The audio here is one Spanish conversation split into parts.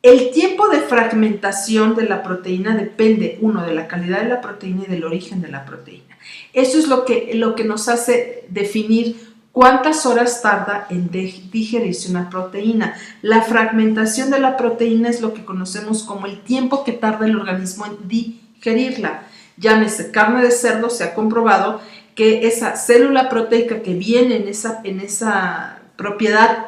El tiempo de fragmentación de la proteína depende, uno, de la calidad de la proteína y del origen de la proteína. Eso es lo que nos hace definir cuántas horas tarda en digerirse una proteína. La fragmentación de la proteína es lo que conocemos como el tiempo que tarda el organismo en digerirla. Llámese carne de cerdo, se ha comprobado que esa célula proteica que viene en esa propiedad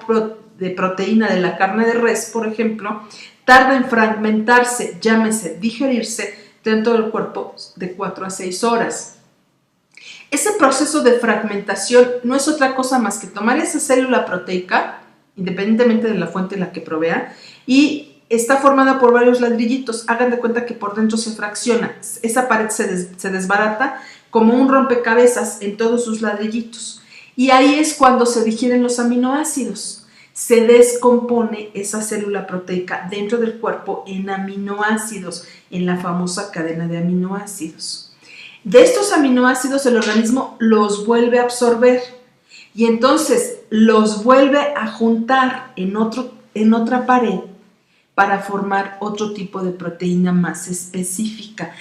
de proteína de la carne de res, por ejemplo, tarda en fragmentarse, llámese digerirse, dentro del cuerpo de 4 a 6 horas. Ese proceso de fragmentación no es otra cosa más que tomar esa célula proteica, independientemente de la fuente en la que provea, y está formada por varios ladrillitos. Hagan de cuenta que por dentro se fracciona, esa pared se desbarata como un rompecabezas en todos sus ladrillitos. Y ahí es cuando se digieren los aminoácidos. Se descompone esa célula proteica dentro del cuerpo en aminoácidos, en la famosa cadena de aminoácidos. De estos aminoácidos el organismo los vuelve a absorber y entonces los vuelve a juntar en otra pared para formar otro tipo de proteína más específica.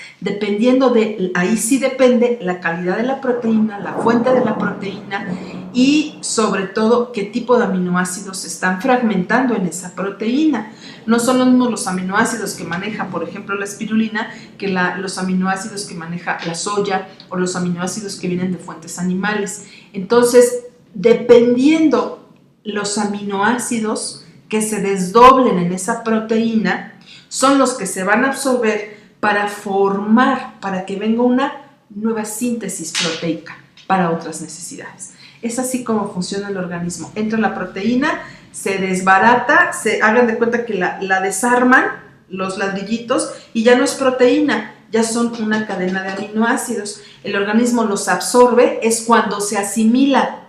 Ahí sí depende la calidad de la proteína, la fuente de la proteína y sobre todo qué tipo de aminoácidos se están fragmentando en esa proteína. No son los mismos los aminoácidos que maneja, por ejemplo, la espirulina, que los aminoácidos que maneja la soya o los aminoácidos que vienen de fuentes animales. Entonces, dependiendo los aminoácidos que se desdoblen en esa proteína, son los que se van a absorber para que venga una nueva síntesis proteica para otras necesidades. Es así como funciona el organismo. Entra la proteína, se desbarata, hagan de cuenta que la desarman los ladrillitos y ya no es proteína, ya son una cadena de aminoácidos. El organismo los absorbe, es cuando se asimila,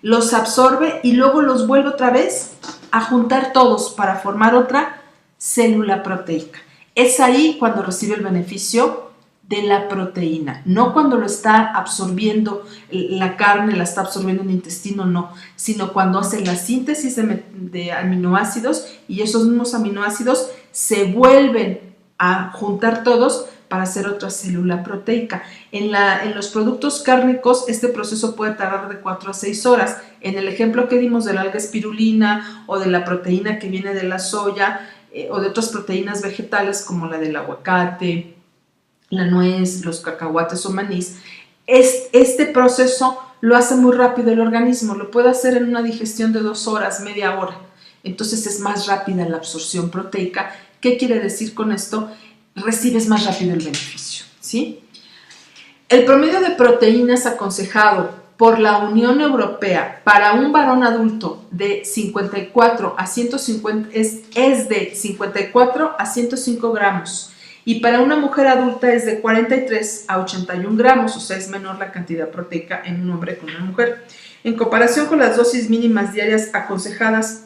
los absorbe y luego los vuelve otra vez a juntar todos para formar otra célula proteica. Es ahí cuando recibe el beneficio de la proteína, no cuando lo está absorbiendo la carne, la está absorbiendo en el intestino, no, sino cuando hace la síntesis de aminoácidos y esos mismos aminoácidos se vuelven a juntar todos para hacer otra célula proteica. En los productos cárnicos este proceso puede tardar de 4 a 6 horas. En el ejemplo que dimos de la alga espirulina o de la proteína que viene de la soya o de otras proteínas vegetales como la del aguacate, la nuez, los cacahuates o manís, este proceso lo hace muy rápido el organismo, lo puede hacer en una digestión de 2 horas, media hora. Entonces es más rápida la absorción proteica. ¿Qué quiere decir con esto? Recibes más rápido el beneficio, ¿sí? El promedio de proteínas aconsejado por la Unión Europea para un varón adulto de 54 a 150 es de 54 a 105 gramos y para una mujer adulta es de 43 a 81 gramos, o sea, es menor la cantidad proteica en un hombre que en una mujer. En comparación con las dosis mínimas diarias aconsejadas,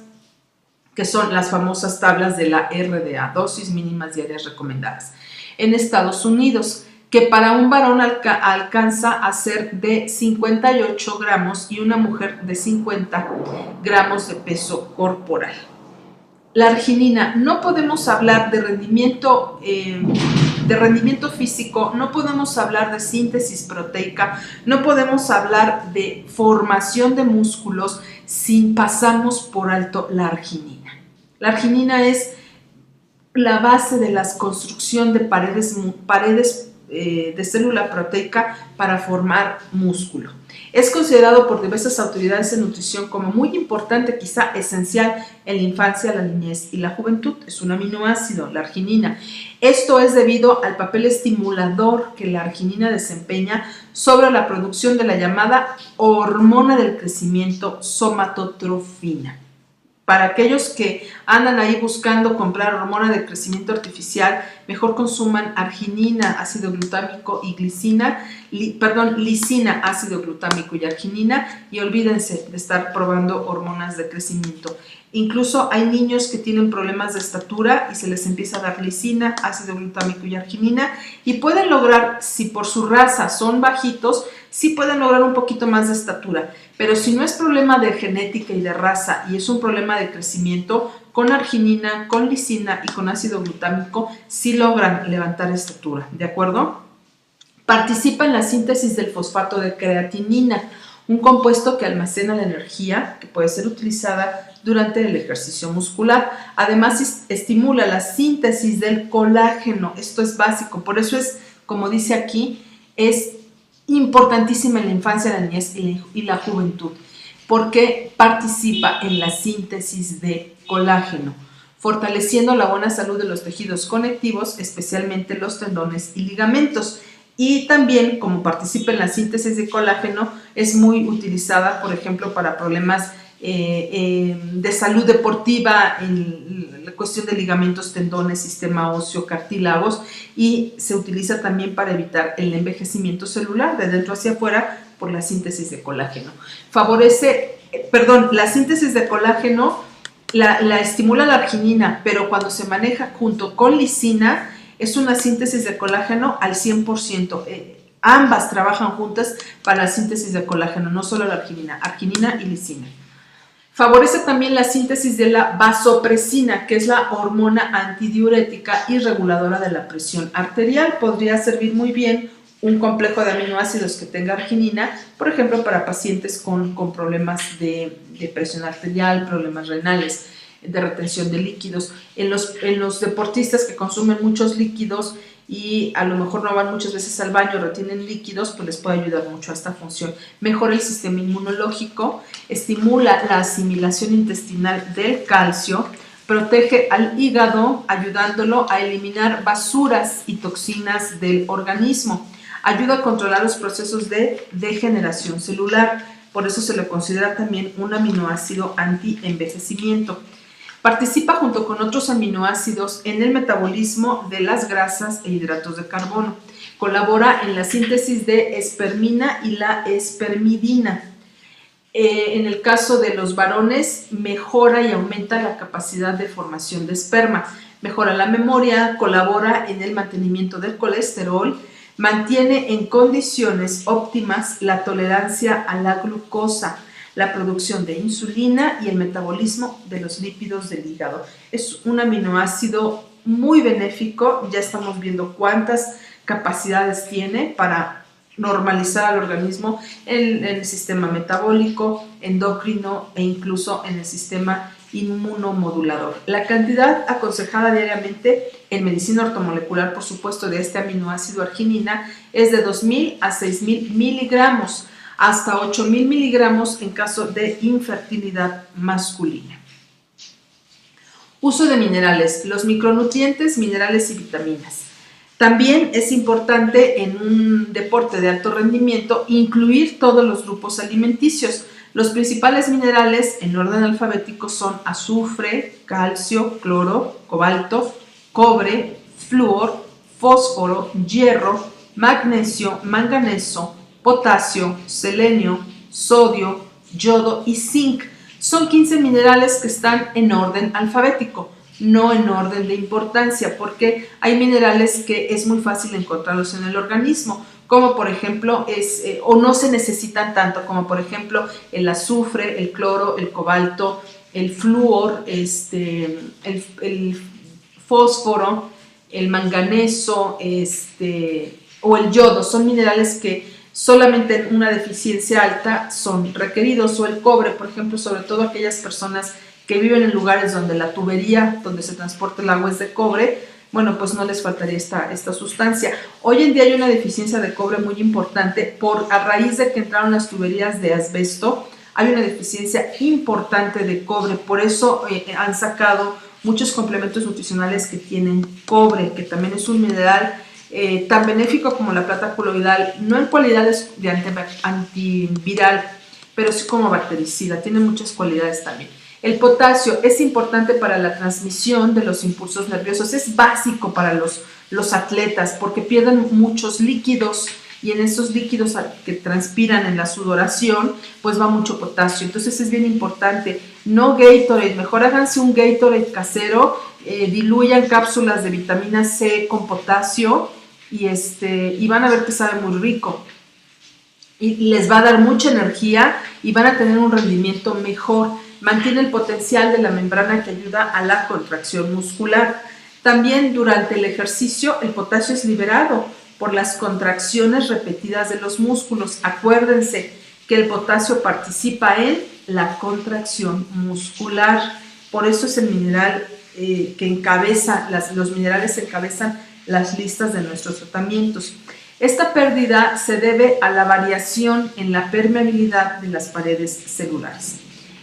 que son las famosas tablas de la RDA, dosis mínimas diarias recomendadas, en Estados Unidos, que para un varón alcanza a ser de 58 gramos y una mujer de 50 gramos de peso corporal. La arginina, no podemos hablar de rendimiento físico, no podemos hablar de síntesis proteica, no podemos hablar de formación de músculos sin pasamos por alto la arginina. La arginina es la base de la construcción de paredes de célula proteica para formar músculo. Es considerado por diversas autoridades en nutrición como muy importante, quizá esencial en la infancia, la niñez y la juventud. Es un aminoácido, la arginina. Esto es debido al papel estimulador que la arginina desempeña sobre la producción de la llamada hormona del crecimiento, somatotrofina. Para aquellos que andan ahí buscando comprar hormona de crecimiento artificial, mejor consuman arginina, ácido glutámico y lisina, ácido glutámico y arginina, y olvídense de estar probando hormonas de crecimiento. Incluso hay niños que tienen problemas de estatura y se les empieza a dar lisina, ácido glutámico y arginina, y pueden lograr, si por su raza son bajitos, sí pueden lograr un poquito más de estatura, pero si no es problema de genética y de raza y es un problema de crecimiento, con arginina, con lisina y con ácido glutámico sí logran levantar estatura, ¿de acuerdo? Participa en la síntesis del fosfato de creatinina, un compuesto que almacena la energía que puede ser utilizada durante el ejercicio muscular. Además, estimula la síntesis del colágeno. Esto es básico, por eso es, como dice aquí, es importantísima en la infancia, la niñez y la juventud, porque participa en la síntesis de colágeno, fortaleciendo la buena salud de los tejidos conectivos, especialmente los tendones y ligamentos. Y también, como participa en la síntesis de colágeno, es muy utilizada, por ejemplo, para problemas de salud deportiva, en la cuestión de ligamentos, tendones, sistema óseo, cartílagos, y se utiliza también para evitar el envejecimiento celular de dentro hacia afuera por la síntesis de colágeno. La síntesis de colágeno la estimula la arginina, pero cuando se maneja junto con lisina, es una síntesis de colágeno al 100%. Ambas trabajan juntas para la síntesis de colágeno, no solo la arginina y lisina. Favorece también la síntesis de la vasopresina, que es la hormona antidiurética y reguladora de la presión arterial. Podría servir muy bien un complejo de aminoácidos que tenga arginina, por ejemplo, para pacientes con problemas de presión arterial, problemas renales, de retención de líquidos. En los deportistas que consumen muchos líquidos y a lo mejor no van muchas veces al baño, retienen líquidos, pues les puede ayudar mucho a esta función. Mejora el sistema inmunológico, estimula la asimilación intestinal del calcio, protege al hígado ayudándolo a eliminar basuras y toxinas del organismo, ayuda a controlar los procesos de degeneración celular, por eso se le considera también un aminoácido anti-envejecimiento. Participa junto con otros aminoácidos en el metabolismo de las grasas e hidratos de carbono. Colabora en la síntesis de espermina y la espermidina. En el caso de los varones, mejora y aumenta la capacidad de formación de esperma. Mejora la memoria, colabora en el mantenimiento del colesterol, mantiene en condiciones óptimas la tolerancia a la glucosa, la producción de insulina y el metabolismo de los lípidos del hígado. Es un aminoácido muy benéfico, ya estamos viendo cuántas capacidades tiene para normalizar al organismo en el sistema metabólico, endocrino e incluso en el sistema inmunomodulador. La cantidad aconsejada diariamente en medicina ortomolecular, por supuesto, de este aminoácido arginina es de 2.000 a 6.000 miligramos, hasta 8.000 miligramos en caso de infertilidad masculina. Uso de minerales, los micronutrientes, minerales y vitaminas. También es importante en un deporte de alto rendimiento incluir todos los grupos alimenticios. Los principales minerales en orden alfabético son azufre, calcio, cloro, cobalto, cobre, flúor, fósforo, hierro, magnesio, manganeso, potasio, selenio, sodio, yodo y zinc. Son 15 minerales que están en orden alfabético, no en orden de importancia, porque hay minerales que es muy fácil encontrarlos en el organismo, como por ejemplo o no se necesitan tanto, como por ejemplo el azufre, el cloro, el cobalto, el flúor, el fósforo, el manganeso, o el yodo. Son minerales que solamente en una deficiencia alta son requeridos, o el cobre, por ejemplo, sobre todo aquellas personas que viven en lugares donde la tubería donde se transporta el agua es de cobre, bueno, pues no les faltaría esta sustancia. Hoy en día hay una deficiencia de cobre muy importante a raíz de que entraron las tuberías de asbesto. Hay una deficiencia importante de cobre, por eso han sacado muchos complementos nutricionales que tienen cobre, que también es un mineral tan benéfico como la plata coloidal, no en cualidades de antiviral, pero sí como bactericida, tiene muchas cualidades también. El potasio es importante para la transmisión de los impulsos nerviosos, es básico para los atletas porque pierden muchos líquidos y en esos líquidos que transpiran en la sudoración pues va mucho potasio, entonces es bien importante no Gatorade, mejor háganse un Gatorade casero, diluyan cápsulas de vitamina C con potasio y van a ver que sabe muy rico. Y les va a dar mucha energía y van a tener un rendimiento mejor. Mantiene el potencial de la membrana que ayuda a la contracción muscular. También durante el ejercicio el potasio es liberado por las contracciones repetidas de los músculos. Acuérdense que el potasio participa en la contracción muscular. Por eso es el mineral que encabeza, los minerales encabezan las listas de nuestros tratamientos. Esta pérdida se debe a la variación en la permeabilidad de las paredes celulares.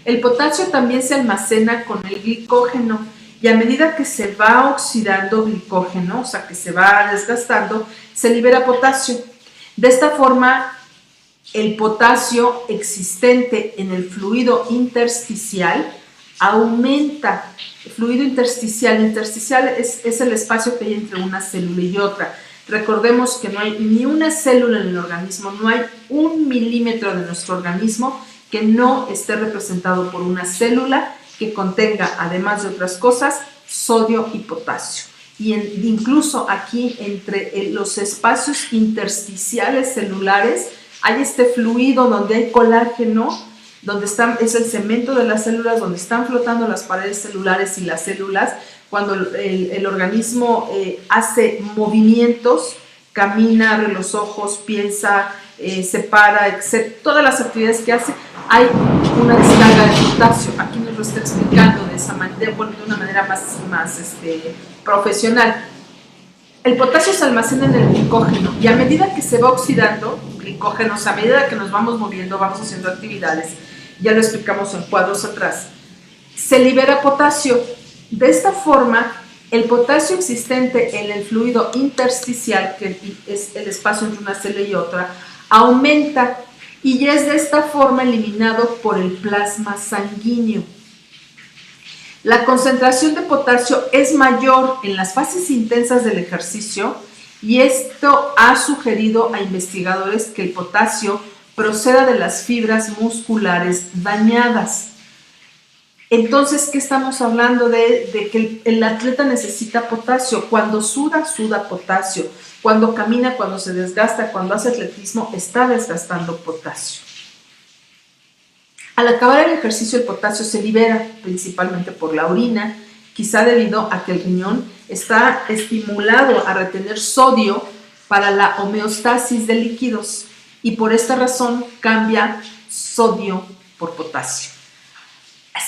El potasio también se almacena con el glicógeno y a medida que se va oxidando glicógeno, o sea que se va desgastando, se libera potasio. De esta forma, el potasio existente en el fluido intersticial aumenta. El fluido intersticial es el espacio que hay entre una célula y otra. Recordemos que no hay ni una célula en el organismo, no hay 1 milímetro de nuestro organismo que no esté representado por una célula que contenga, además de otras cosas, sodio y potasio. Y incluso aquí entre los espacios intersticiales celulares hay este fluido donde hay colágeno, donde es el cemento de las células, donde están flotando las paredes celulares y las células. Cuando el organismo hace movimientos, camina, abre los ojos, piensa, se para, etc. Todas las actividades que hace, hay una descarga de potasio. Aquí nos lo está explicando de esa manera, de una manera más profesional. El potasio se almacena en el glicógeno y a medida que se va oxidando, glicógenos, a medida que nos vamos moviendo, vamos haciendo actividades, ya lo explicamos en cuadros atrás, se libera potasio. De esta forma, el potasio existente en el fluido intersticial, que es el espacio entre una célula y otra, aumenta y es de esta forma eliminado por el plasma sanguíneo. La concentración de potasio es mayor en las fases intensas del ejercicio y esto ha sugerido a investigadores que el potasio proceda de las fibras musculares dañadas. Entonces, ¿qué estamos hablando? De que el atleta necesita potasio. Cuando suda, suda potasio. Cuando camina, cuando se desgasta, cuando hace atletismo, está desgastando potasio. Al acabar el ejercicio, el potasio se libera principalmente por la orina, quizá debido a que el riñón está estimulado a retener sodio para la homeostasis de líquidos y por esta razón cambia sodio por potasio.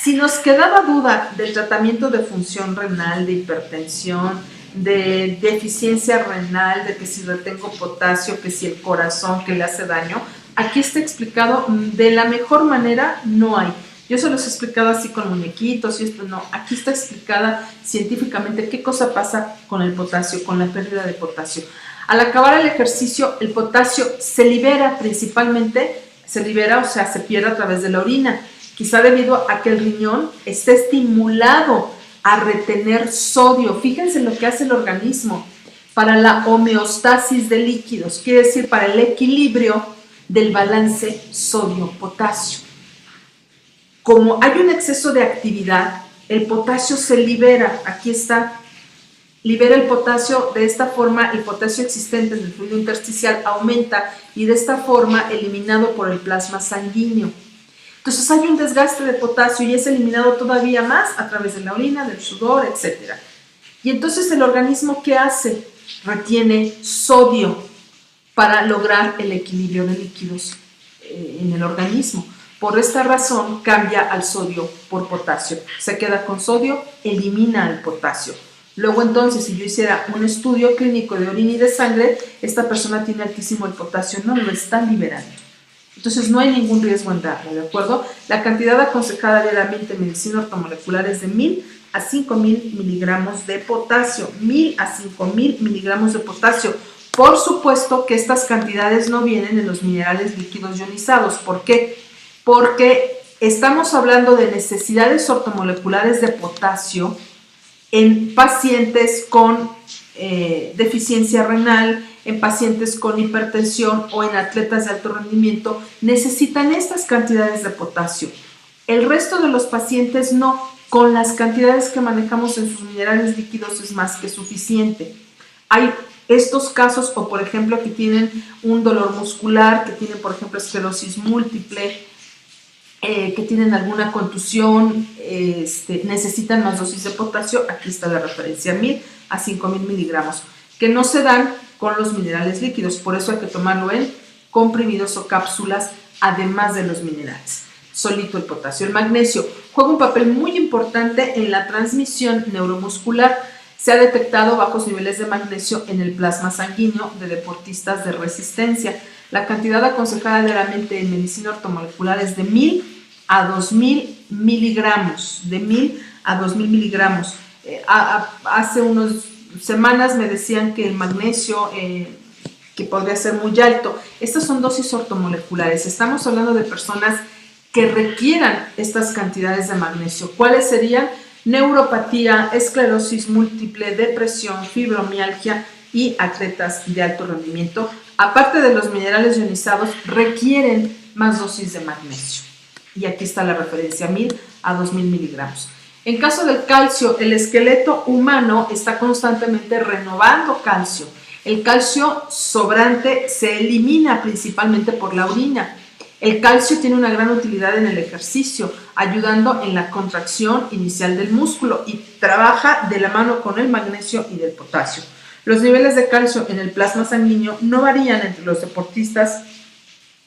Si nos quedaba duda del tratamiento de función renal, de hipertensión, de deficiencia renal, de que si retengo potasio, que si el corazón, que le hace daño, aquí está explicado de la mejor manera, no hay. Yo se los he explicado así con muñequitos y esto no. Aquí está explicada científicamente qué cosa pasa con el potasio, con la pérdida de potasio. Al acabar el ejercicio, el potasio se libera principalmente, se pierde a través de la orina, quizá debido a que el riñón está estimulado a retener sodio. Fíjense lo que hace el organismo para la homeostasis de líquidos, quiere decir para el equilibrio del balance sodio-potasio. Como hay un exceso de actividad, el potasio se libera, aquí está, libera el potasio, de esta forma el potasio existente en el fluido intersticial aumenta y de esta forma eliminado por el plasma sanguíneo. Entonces hay un desgaste de potasio y es eliminado todavía más a través de la orina, del sudor, etc. Y entonces el organismo, ¿qué hace? Retiene sodio para lograr el equilibrio de líquidos en el organismo. Por esta razón cambia al sodio por potasio. Se queda con sodio, elimina el potasio. Luego entonces, si yo hiciera un estudio clínico de orina y de sangre, esta persona tiene altísimo el potasio, no lo está liberando. Entonces no hay ningún riesgo en darlo, ¿de acuerdo? La cantidad aconsejada diariamente en medicina ortomolecular es de 1000 a 5000 miligramos de potasio. 1000 a 5000 miligramos de potasio. Por supuesto que estas cantidades no vienen en los minerales líquidos ionizados. ¿Por qué? Porque estamos hablando de necesidades ortomoleculares de potasio en pacientes con deficiencia renal, en pacientes con hipertensión o en atletas de alto rendimiento, necesitan estas cantidades de potasio. El resto de los pacientes no, con las cantidades que manejamos en sus minerales líquidos es más que suficiente. Hay estos casos, o por ejemplo que tienen un dolor muscular, que tienen por ejemplo esclerosis múltiple, que tienen alguna contusión, necesitan más dosis de potasio. Aquí está la referencia, 1000 a 5000 miligramos, que no se dan con los minerales líquidos, por eso hay que tomarlo en comprimidos o cápsulas, además de los minerales. Solito el potasio. El magnesio juega un papel muy importante en la transmisión neuromuscular. Se ha detectado bajos niveles de magnesio en el plasma sanguíneo de deportistas de resistencia. La cantidad aconsejada diariamente en medicina ortomolecular es de 1000 a 2000 miligramos. De 1000 a 2000 miligramos. Hace unas semanas me decían que el magnesio que podría ser muy alto. Estas son dosis ortomoleculares. Estamos hablando de personas que requieran estas cantidades de magnesio. ¿Cuáles serían? Neuropatía, esclerosis múltiple, depresión, fibromialgia y atletas de alto rendimiento. Aparte de los minerales ionizados, requieren más dosis de magnesio. Y aquí está la referencia, 1000 a 2000 miligramos. En caso del calcio, el esqueleto humano está constantemente renovando calcio. El calcio sobrante se elimina principalmente por la orina. El calcio tiene una gran utilidad en el ejercicio, ayudando en la contracción inicial del músculo y trabaja de la mano con el magnesio y del potasio. Los niveles de calcio en el plasma sanguíneo no varían entre los deportistas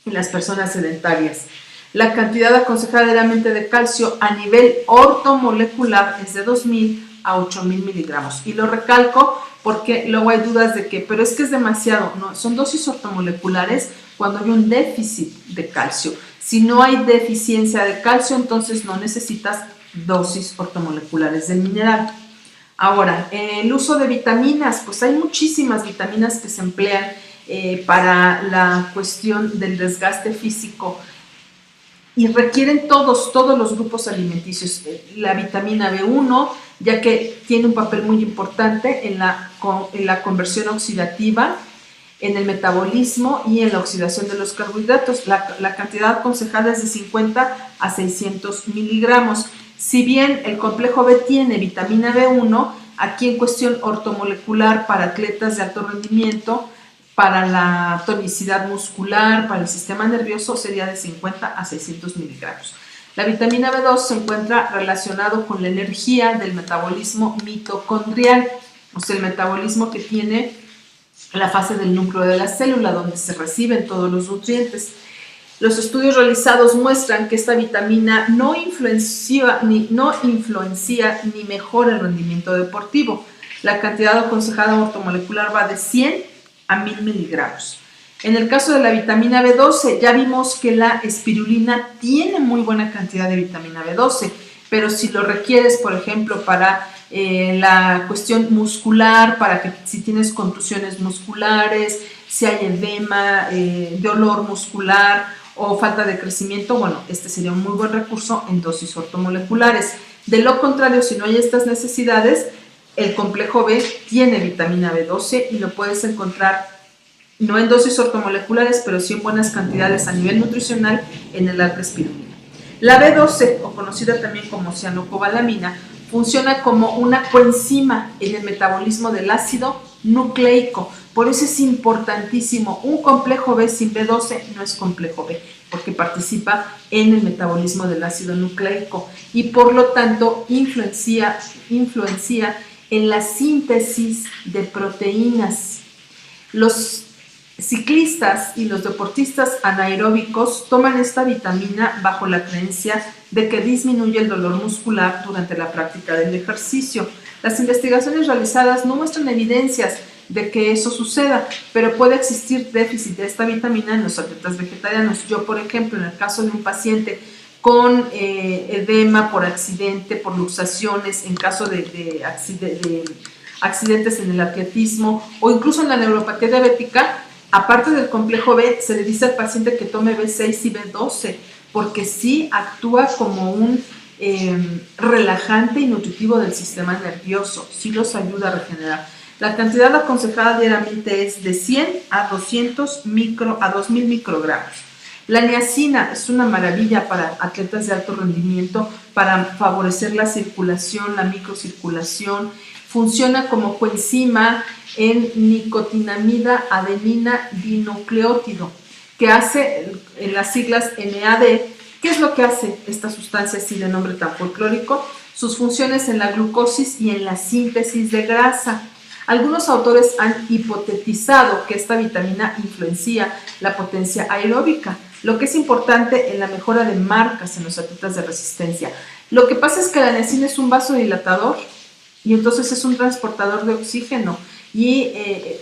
y las personas sedentarias. La cantidad aconsejada diariamente de calcio a nivel ortomolecular es de 2000 a 8000 miligramos. Y lo recalco porque luego hay dudas de que, pero es que es demasiado. No, son dosis ortomoleculares cuando hay un déficit de calcio. Si no hay deficiencia de calcio, entonces no necesitas dosis ortomoleculares del mineral. Ahora, el uso de vitaminas, pues hay muchísimas vitaminas que se emplean para la cuestión del desgaste físico y requieren todos los grupos alimenticios. La vitamina B1, ya que tiene un papel muy importante en la conversión oxidativa, en el metabolismo y en la oxidación de los carbohidratos. La cantidad aconsejada es de 50 a 600 miligramos. Si bien el complejo B tiene vitamina B1, aquí en cuestión ortomolecular para atletas de alto rendimiento, para la tonicidad muscular, para el sistema nervioso, sería de 50 a 600 miligramos. La vitamina B2 se encuentra relacionado con la energía del metabolismo mitocondrial, o sea, el metabolismo que tiene la fase del núcleo de la célula, donde se reciben todos los nutrientes. Los estudios realizados muestran que esta vitamina no influencia ni mejora el rendimiento deportivo. La cantidad aconsejada ortomolecular va de 100 a 1000 miligramos. En el caso de la vitamina B12, ya vimos que la espirulina tiene muy buena cantidad de vitamina B12, pero si lo requieres, por ejemplo, para la cuestión muscular, para que si tienes contusiones musculares, si hay edema, dolor muscular o falta de crecimiento, bueno, este sería un muy buen recurso en dosis ortomoleculares. De lo contrario, si no hay estas necesidades, el complejo B tiene vitamina B12 y lo puedes encontrar no en dosis ortomoleculares, pero sí en buenas cantidades a nivel nutricional en el alga espirulina. La B12, o conocida también como cianocobalamina, funciona como una coenzima en el metabolismo del ácido nucleico. Por eso es importantísimo. Un complejo B sin B12 no es complejo B, porque participa en el metabolismo del ácido nucleico y por lo tanto influencia en la síntesis de proteínas. Los ciclistas y los deportistas anaeróbicos toman esta vitamina bajo la creencia de que disminuye el dolor muscular durante la práctica del ejercicio. Las investigaciones realizadas no muestran evidencias de que eso suceda, pero puede existir déficit de esta vitamina en los atletas vegetarianos. Yo, por ejemplo, en el caso de un paciente con edema por accidente, por luxaciones, en caso de accidentes en el atletismo o incluso en la neuropatía diabética, aparte del complejo B, se le dice al paciente que tome B6 y B12, porque sí actúa como un relajante y nutritivo del sistema nervioso, sí los ayuda a regenerar. La cantidad aconsejada diariamente es de 100 a 2000 microgramos. La niacina es una maravilla para atletas de alto rendimiento, para favorecer la circulación, la microcirculación. Funciona como coenzima en nicotinamida adenina dinucleótido, que hace en las siglas NAD. ¿Qué es lo que hace esta sustancia así de nombre tan folclórico? Sus funciones en la glucosis y en la síntesis de grasa. Algunos autores han hipotetizado que esta vitamina influencia la potencia aeróbica, lo que es importante en la mejora de marcas en los atletas de resistencia. Lo que pasa es que la niacina es un vasodilatador y entonces es un transportador de oxígeno y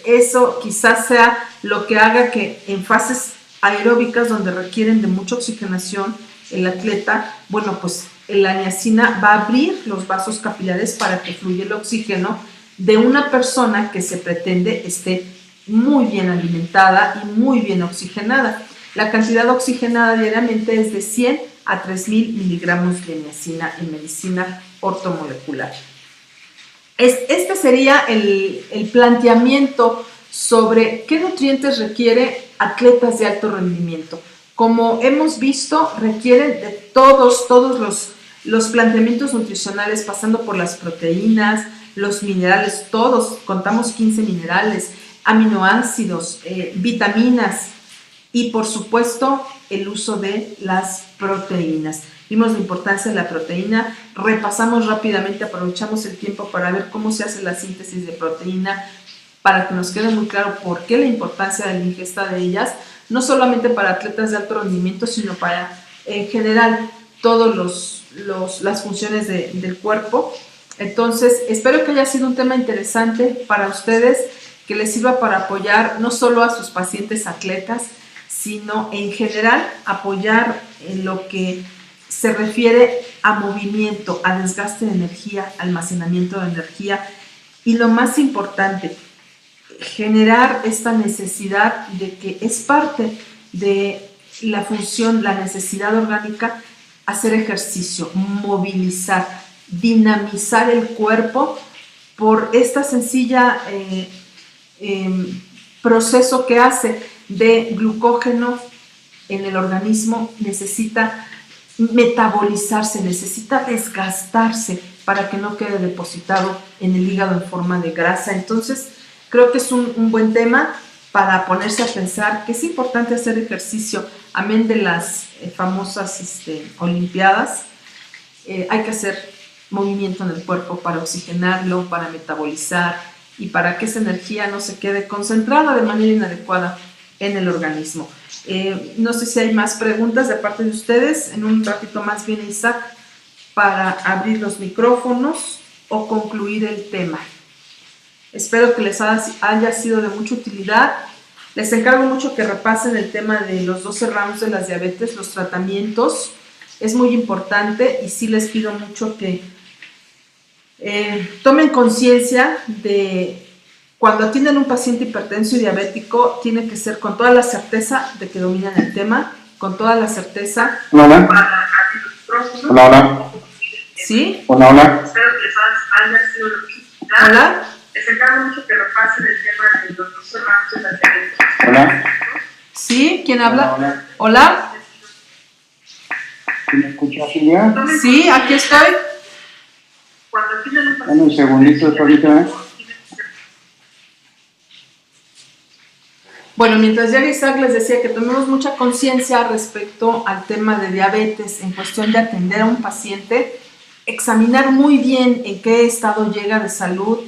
eso quizás sea lo que haga que en fases aeróbicas donde requieren de mucha oxigenación el atleta, bueno, pues la niacina va a abrir los vasos capilares para que fluya el oxígeno de una persona que se pretende esté muy bien alimentada y muy bien oxigenada. La cantidad oxigenada diariamente es de 100 a 3000 miligramos de niacina en medicina ortomolecular. Este sería el planteamiento sobre qué nutrientes requiere atletas de alto rendimiento. Como hemos visto, requieren de todos los planteamientos nutricionales, pasando por las proteínas, los minerales, todos, contamos 15 minerales, aminoácidos, vitaminas y por supuesto el uso de las proteínas. Vimos la importancia de la proteína, repasamos rápidamente, aprovechamos el tiempo para ver cómo se hace la síntesis de proteína, para que nos quede muy claro por qué la importancia de la ingesta de ellas, no solamente para atletas de alto rendimiento, sino para en general todas las funciones del cuerpo. Entonces, espero que haya sido un tema interesante para ustedes, que les sirva para apoyar no solo a sus pacientes atletas, sino en general apoyar en lo que se refiere a movimiento, a desgaste de energía, almacenamiento de energía y lo más importante, generar esta necesidad de que es parte de la función, la necesidad orgánica, hacer ejercicio, movilizar, dinamizar el cuerpo por esta sencilla proceso que hace de glucógeno en el organismo. Necesita metabolizarse, necesita desgastarse para que no quede depositado en el hígado en forma de grasa. Entonces creo que es un buen tema para ponerse a pensar que es importante hacer ejercicio, amén de las famosas olimpiadas. Hay que hacer movimiento en el cuerpo para oxigenarlo, para metabolizar y para que esa energía no se quede concentrada de manera inadecuada en el organismo. No sé si hay más preguntas de parte de ustedes. En un ratito más viene Isaac para abrir los micrófonos o concluir el tema. Espero que les haya sido de mucha utilidad. Les encargo mucho que repasen el tema de los 12 ramos de las diabetes, los tratamientos. Es muy importante y sí les pido mucho que tomen conciencia de cuando atienden un paciente hipertenso y diabético, tiene que ser con toda la certeza de que dominan el tema, con toda la certeza. Hola. Hola, hola. ¿Sí? Hola, hola. Espero que les haya sido de mucha utilidad. Hola. Les encargo mucho que repasen el tema de los 12 ramos de las diabetes. Hola. ¿Sí? ¿Quién habla? Hola. ¿Hola? ¿Sí me escuchas, Silvia? Sí, aquí estoy. Cuando atienden un Dame un paciente segundito, ahorita. Bueno, mientras llega Isaac, les decía que tomemos mucha conciencia respecto al tema de diabetes en cuestión de atender a un paciente, examinar muy bien en qué estado llega de salud,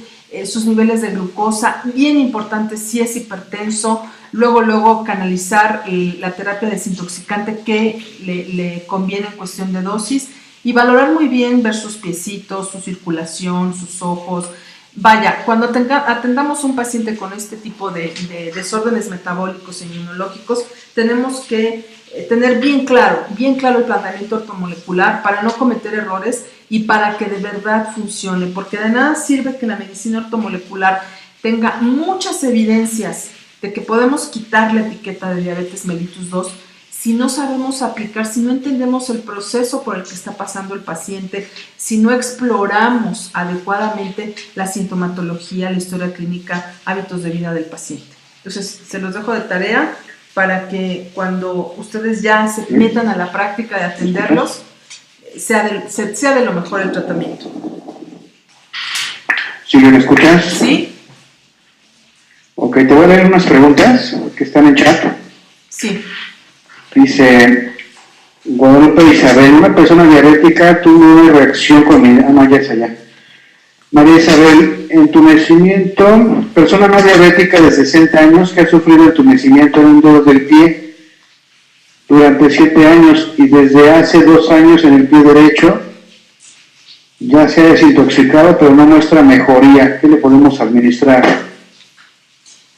sus niveles de glucosa, bien importante si es hipertenso, luego canalizar la terapia desintoxicante que le conviene en cuestión de dosis y valorar muy bien, ver sus piecitos, su circulación, sus ojos. Vaya, cuando atendamos a un paciente con este tipo de desórdenes metabólicos e inmunológicos, tenemos que tener bien claro el planteamiento ortomolecular para no cometer errores y para que de verdad funcione, porque de nada sirve que la medicina ortomolecular tenga muchas evidencias de que podemos quitar la etiqueta de diabetes mellitus 2 si no sabemos aplicar, si no entendemos el proceso por el que está pasando el paciente, si no exploramos adecuadamente la sintomatología, la historia clínica, hábitos de vida del paciente. Entonces, se los dejo de tarea para que cuando ustedes ya se metan a la práctica de atenderlos, sea de lo mejor el tratamiento. ¿Sí me escuchas? ¿Sí? Ok, te voy a leer unas preguntas que están en chat. Sí. Dice Guadalupe Isabel, una persona diabética tuvo una reacción con mi... Ah, no, ya es allá. María Isabel, entumecimiento, persona no diabética de 60 años que ha sufrido entumecimiento en un dedo del pie durante 7 años y desde hace 2 años en el pie derecho, ya se ha desintoxicado pero no muestra mejoría. ¿Qué le podemos administrar?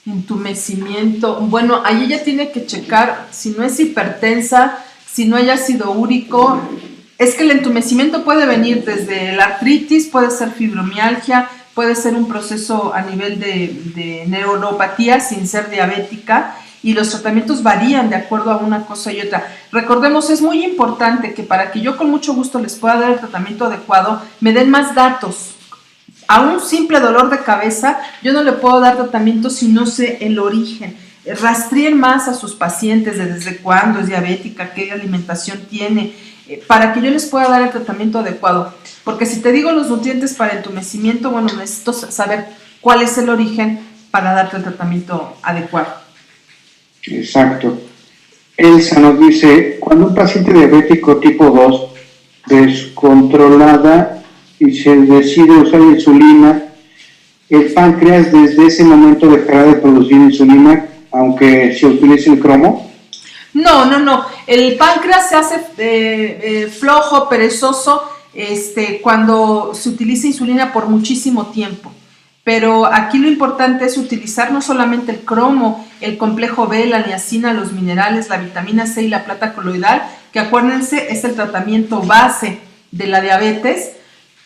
Entumecimiento. Bueno, ahí ella tiene que checar si no es hipertensa, si no hay ácido úrico. Es que el entumecimiento puede venir desde la artritis, puede ser fibromialgia, puede ser un proceso a nivel de neuropatía sin ser diabética, y los tratamientos varían de acuerdo a una cosa y otra. Recordemos, es muy importante que para que yo con mucho gusto les pueda dar el tratamiento adecuado, me den más datos. A un simple dolor de cabeza, yo no le puedo dar tratamiento si no sé el origen. Rastríen más a sus pacientes desde cuándo es diabética, qué alimentación tiene, para que yo les pueda dar el tratamiento adecuado. Porque si te digo los nutrientes para entumecimiento, bueno, necesito saber cuál es el origen para darte el tratamiento adecuado. Exacto. Elsa nos dice, cuando un paciente diabético tipo 2 descontrolada y se decide usar insulina, el páncreas desde ese momento dejará de producir insulina aunque se utilice el cromo. No. El páncreas se hace flojo, perezoso, cuando se utiliza insulina por muchísimo tiempo. Pero aquí lo importante es utilizar no solamente el cromo, el complejo B, la niacina, los minerales, la vitamina C y la plata coloidal, que acuérdense es el tratamiento base de la diabetes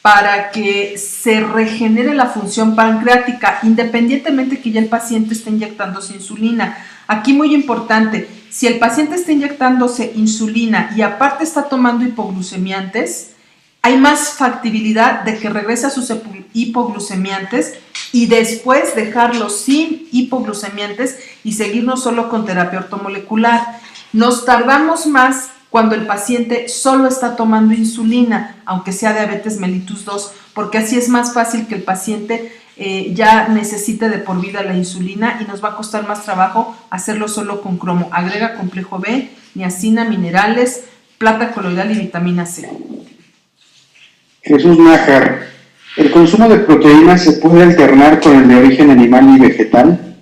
para que se regenere la función pancreática, independientemente que ya el paciente esté inyectándose insulina. Aquí muy importante, si el paciente está inyectándose insulina y aparte está tomando hipoglucemiantes, hay más factibilidad de que regrese a sus hipoglucemiantes y después dejarlo sin hipoglucemiantes y seguirnos solo con terapia ortomolecular. Nos tardamos más cuando el paciente solo está tomando insulina, aunque sea diabetes mellitus 2, porque así es más fácil que el paciente ya necesite de por vida la insulina y nos va a costar más trabajo hacerlo solo con cromo. Agrega complejo B, niacina, minerales, plata coloidal y vitamina C. Jesús Nájar, ¿el consumo de proteínas se puede alternar con el de origen animal y vegetal?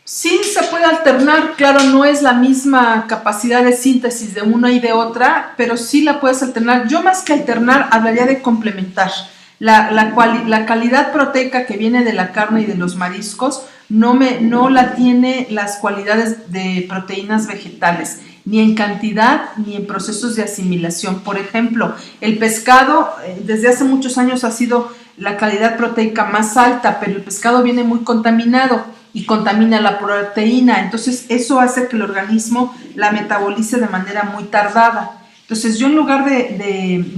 Sí, se puede alternar, claro, no es la misma capacidad de síntesis de una y de otra, pero sí la puedes alternar. Yo más que alternar hablaría de complementar. La calidad proteica que viene de la carne y de los mariscos no la tiene las cualidades de proteínas vegetales, ni en cantidad ni en procesos de asimilación. Por ejemplo, el pescado desde hace muchos años ha sido la calidad proteica más alta, pero el pescado viene muy contaminado y contamina la proteína, entonces eso hace que el organismo la metabolice de manera muy tardada. Entonces yo en lugar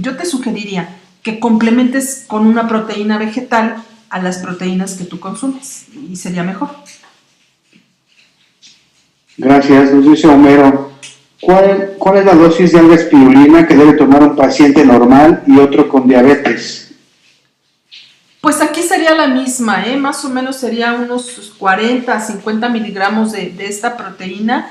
yo te sugeriría que complementes con una proteína vegetal a las proteínas que tú consumes y sería mejor. Gracias, nos dice Homero. ¿Cuál es la dosis de alga espirulina que debe tomar un paciente normal y otro con diabetes? Pues aquí sería la misma, más o menos sería unos 40 a 50 miligramos de esta proteína.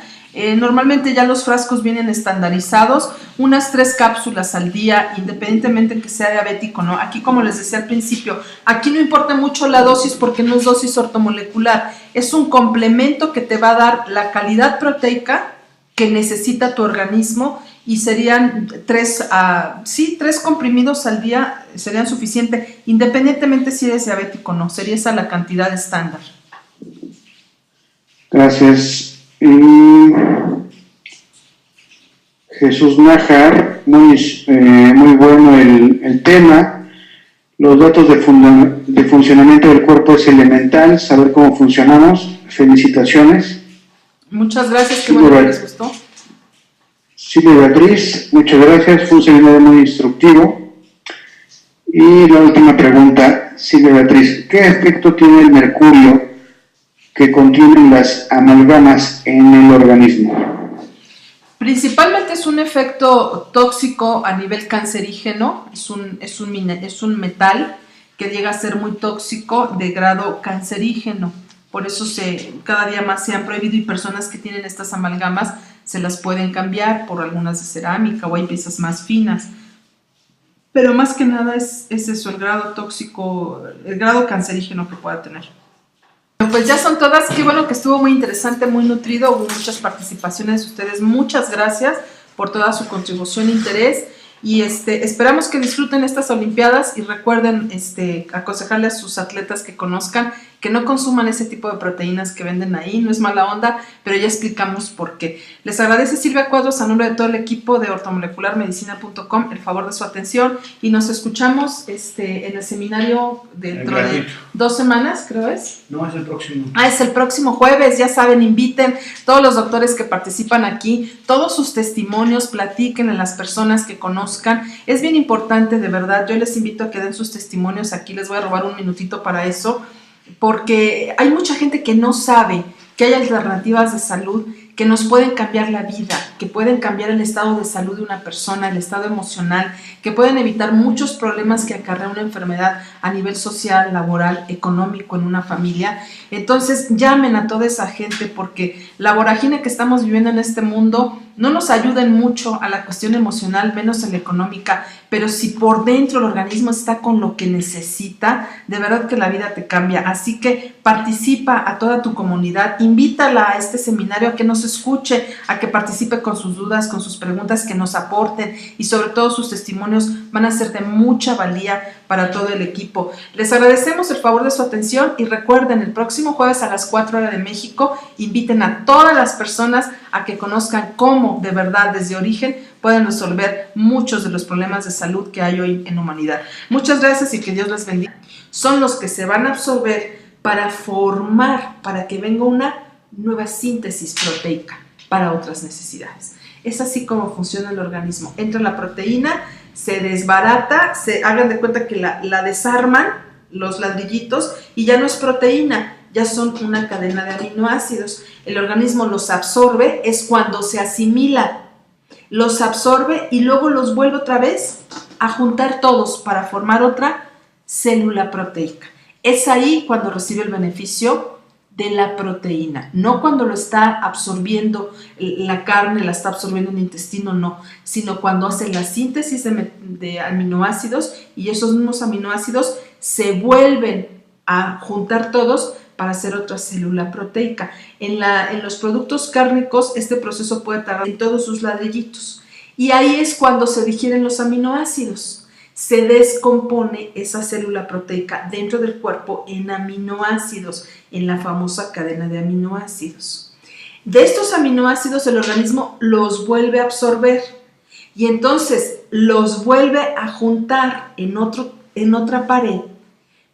Normalmente ya los frascos vienen estandarizados, unas 3 cápsulas al día, independientemente que sea diabético, ¿no? Aquí, como les decía al principio, aquí no importa mucho la dosis porque no es dosis ortomolecular, es un complemento que te va a dar la calidad proteica que necesita tu organismo y serían 3 comprimidos al día serían suficientes, independientemente si eres diabético o no, sería esa la cantidad estándar. Gracias. Jesús Nájar, muy bueno el tema. Los datos de funcionamiento del cuerpo es elemental, saber cómo funcionamos. Felicitaciones. Muchas gracias, qué bueno que les gustó. Silvia Beatriz, muchas gracias, fue un seminario muy instructivo. Y la última pregunta, Silvia Beatriz, ¿qué efecto tiene el mercurio que contienen las amalgamas en el organismo? Principalmente es un efecto tóxico a nivel cancerígeno, es un metal que llega a ser muy tóxico de grado cancerígeno. Por eso cada día más se han prohibido y personas que tienen estas amalgamas se las pueden cambiar por algunas de cerámica o hay piezas más finas. Pero más que nada es eso, el grado tóxico, el grado cancerígeno que pueda tener. Pues ya son todas, qué bueno que estuvo muy interesante, muy nutrido, hubo muchas participaciones de ustedes, muchas gracias por toda su contribución e interés y esperamos que disfruten estas olimpiadas y recuerden aconsejarle a sus atletas que conozcan que no consuman ese tipo de proteínas que venden ahí, no es mala onda, pero ya explicamos por qué. Les agradece Silvia Cuadros a nombre de todo el equipo de ortomolecularmedicina.com el favor de su atención y nos escuchamos en el seminario dentro de 2 semanas, creo es. No, es el próximo. Es el próximo jueves, ya saben, inviten todos los doctores que participan aquí, todos sus testimonios, platiquen a las personas que conozcan. Es bien importante, de verdad, yo les invito a que den sus testimonios aquí, les voy a robar un minutito para eso, porque hay mucha gente que no sabe que hay alternativas de salud que nos pueden cambiar la vida, que pueden cambiar el estado de salud de una persona, el estado emocional, que pueden evitar muchos problemas que acarrea una enfermedad a nivel social, laboral, económico en una familia. Entonces llamen a toda esa gente porque la vorágine que estamos viviendo en este mundo no nos ayuda en mucho a la cuestión emocional, menos en la económica, pero si por dentro el organismo está con lo que necesita, de verdad que la vida te cambia. Así que participa a toda tu comunidad, invítala a este seminario a que nos escuche, a que participe con sus dudas, con sus preguntas, que nos aporten y sobre todo sus testimonios van a ser de mucha valía para todo el equipo. Les agradecemos el favor de su atención y recuerden, el próximo jueves a las 4 horas de México, inviten a todas las personas a que conozcan cómo de verdad desde origen pueden resolver muchos de los problemas de salud que hay hoy en la humanidad. Muchas gracias y que Dios les bendiga. Son los que se van a absorber para formar, para que venga una nueva síntesis proteica para otras necesidades. Es así como funciona el organismo. Entra la proteína, se desbarata, hagan de cuenta que la desarman los ladrillitos y ya no es proteína, ya son una cadena de aminoácidos. El organismo los absorbe, es cuando se asimila, los absorbe y luego los vuelve otra vez a juntar todos para formar otra célula proteica. Es ahí cuando recibe el beneficio de la proteína, no cuando lo está absorbiendo la carne, la está absorbiendo en el intestino, no, sino cuando hace la síntesis de aminoácidos y esos mismos aminoácidos se vuelven a juntar todos para hacer otra célula proteica. En los productos cárnicos este proceso puede tardar en todos sus ladrillitos y ahí es cuando se digieren los aminoácidos. Se descompone esa célula proteica dentro del cuerpo en aminoácidos, en la famosa cadena de aminoácidos. De estos aminoácidos el organismo los vuelve a absorber y entonces los vuelve a juntar en otra pared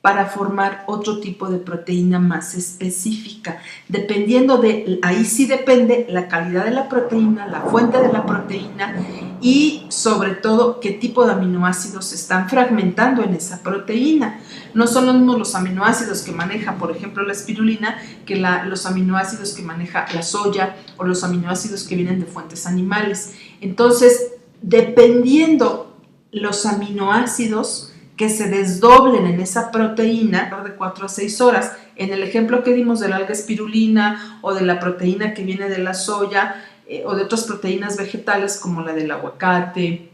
para formar otro tipo de proteína más específica. Dependiendo ahí sí depende la calidad de la proteína, la fuente de la proteína y sobre todo qué tipo de aminoácidos se están fragmentando en esa proteína. No son los mismos los aminoácidos que maneja, por ejemplo, la espirulina, que los aminoácidos que maneja la soya o los aminoácidos que vienen de fuentes animales. Entonces, dependiendo los aminoácidos que se desdoblen en esa proteína de 4 a 6 horas. En el ejemplo que dimos de la alga espirulina o de la proteína que viene de la soya o de otras proteínas vegetales como la del aguacate,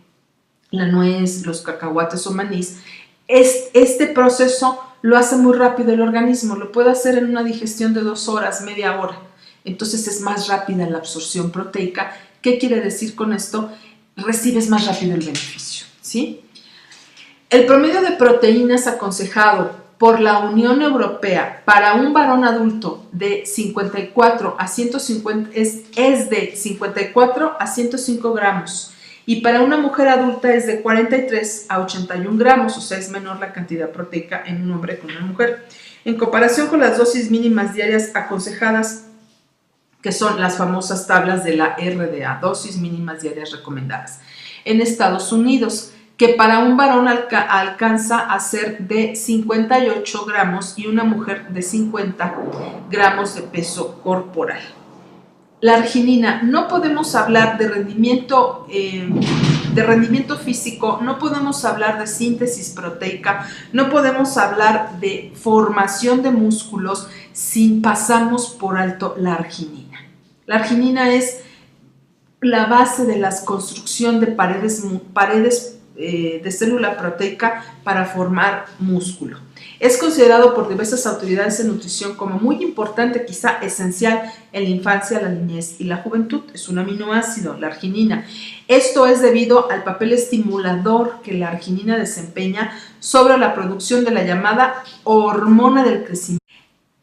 la nuez, los cacahuates o manís, este proceso lo hace muy rápido el organismo, lo puede hacer en una digestión de 2 horas, media hora. Entonces es más rápida la absorción proteica. ¿Qué quiere decir con esto? Recibes más rápido el beneficio, ¿sí? El promedio de proteínas aconsejado por la Unión Europea para un varón adulto de 54 a 150 es de 54 a 105 gramos y para una mujer adulta es de 43 a 81 gramos, o sea, es menor la cantidad proteica en un hombre que en una mujer. En comparación con las dosis mínimas diarias aconsejadas, que son las famosas tablas de la RDA, dosis mínimas diarias recomendadas. En Estados Unidos, que para un varón alcanza a ser de 58 gramos y una mujer de 50 gramos de peso corporal. La arginina, no podemos hablar de rendimiento físico, no podemos hablar de síntesis proteica, no podemos hablar de formación de músculos sin pasamos por alto la arginina. La arginina es la base de la construcción de paredes de célula proteica para formar músculo. Es considerado por diversas autoridades en nutrición como muy importante, quizá esencial en la infancia, la niñez y la juventud. Es un aminoácido, la arginina. Esto es debido al papel estimulador que la arginina desempeña sobre la producción de la llamada hormona del crecimiento.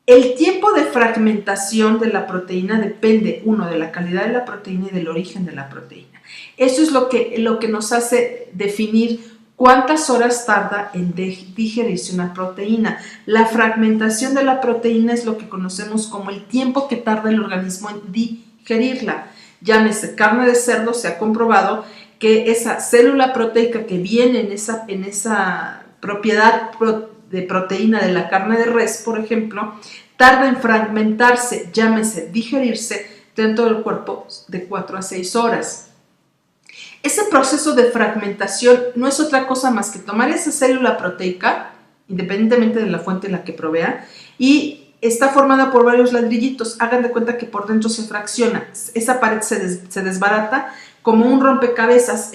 El tiempo de fragmentación de la proteína depende, uno, de la calidad de la proteína y del origen de la proteína. Eso es lo que nos hace definir cuántas horas tarda en digerirse una proteína. La fragmentación de la proteína es lo que conocemos como el tiempo que tarda el organismo en digerirla. Llámese carne de cerdo, se ha comprobado que esa célula proteica que viene en esa propiedad de proteína de la carne de res, por ejemplo, tarda en fragmentarse, llámese digerirse, dentro del cuerpo de 4 a 6 horas. Ese proceso de fragmentación no es otra cosa más que tomar esa célula proteica, independientemente de la fuente en la que provea, y está formada por varios ladrillitos. Hagan de cuenta que por dentro se fracciona, esa pared se desbarata como un rompecabezas.